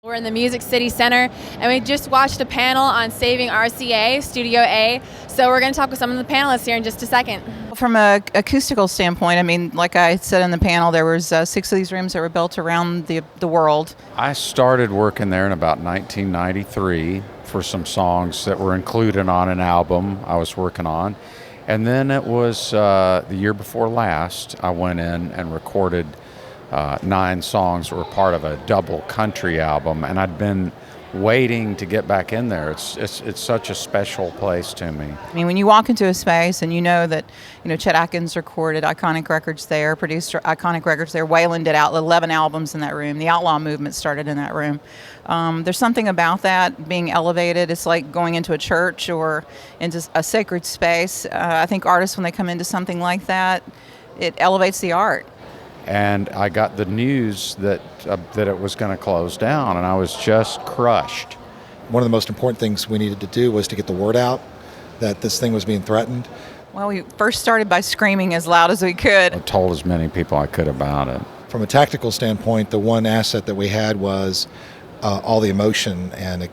We're in the Music City Center, and we just watched a panel on saving RCA Studio A. So we're going to talk with some of the panelists here in just a second. From an acoustical standpoint, I mean, like I said in the panel, there was 6 of these rooms that were built around the world. I started working there in about 1993 for some songs that were included on an album I was working on. And then it was the year before last, I went in and recorded 9 songs that were part of a double country album, and I'd been waiting to get back in there. It's such a special place to me. I mean, when you walk into a space and you know that, Chet Atkins recorded iconic records there, produced iconic records there. Waylon did 11 albums in that room. The Outlaw movement started in that room. There's something about that being elevated. It's like going into a church or into a sacred space. I think artists, when they come into something like that, it elevates the art. And I got the news that it was going to close down, and I was just crushed. One of the most important things we needed to do was to get the word out that this thing was being threatened. Well, we first started by screaming as loud as we could. I told as many people I could about it. From a tactical standpoint, the one asset that we had was all the emotion and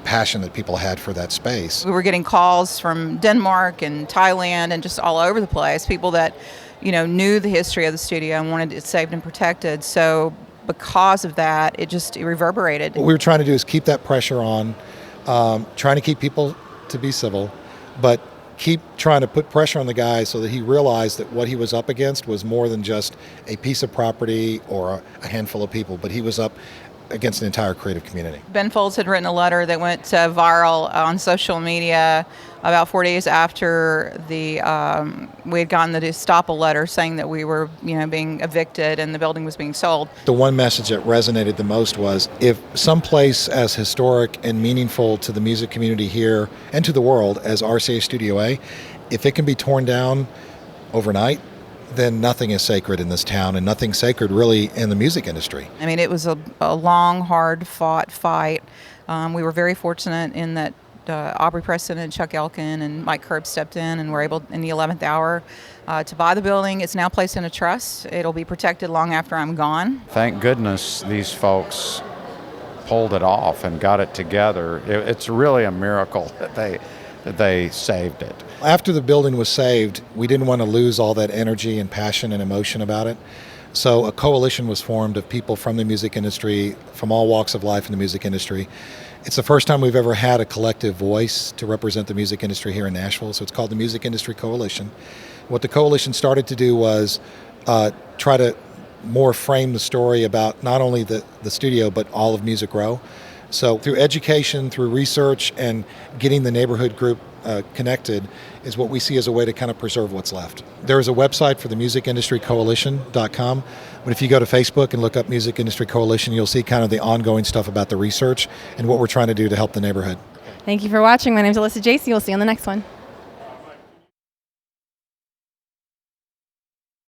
passion that people had for that space. We were getting calls from Denmark and Thailand and just all over the place, people that knew the history of the studio and wanted it saved and protected. So because of that, it reverberated. What we were trying to do is keep that pressure on, trying to keep people to be civil, but keep trying to put pressure on the guy so that he realized that what he was up against was more than just a piece of property or a handful of people, but he was up against an entire creative community. Ben Folds had written a letter that went viral on social media about 4 days after we had gotten the estoppel letter saying that we were being evicted and the building was being sold. The one message that resonated the most was, if some place as historic and meaningful to the music community here and to the world as RCA Studio A, if it can be torn down overnight, then nothing is sacred in this town, and nothing sacred really in the music industry. I mean, it was a long, hard-fought fight. We were very fortunate in that Aubrey Preston and Chuck Elkin and Mike Curb stepped in and were able, in the 11th hour, to buy the building. It's now placed in a trust. It'll be protected long after I'm gone. Thank goodness these folks pulled it off and got it together. It's really a miracle that they saved it. After the building was saved, we didn't want to lose all that energy and passion and emotion about it. So a coalition was formed of people from the music industry, from all walks of life in the music industry. It's the first time we've ever had a collective voice to represent the music industry here in Nashville, so it's called the Music Industry Coalition. What the coalition started to do was try to more frame the story about not only the studio, but all of Music Row. So through education, through research, and getting the neighborhood group connected is what we see as a way to kind of preserve what's left. There is a website for the musicindustrycoalition.com, but if you go to Facebook and look up Music Industry Coalition, you'll see kind of the ongoing stuff about the research and what we're trying to do to help the neighborhood. Thank you for watching. My name is Alyssa J.C. We'll see you on the next one.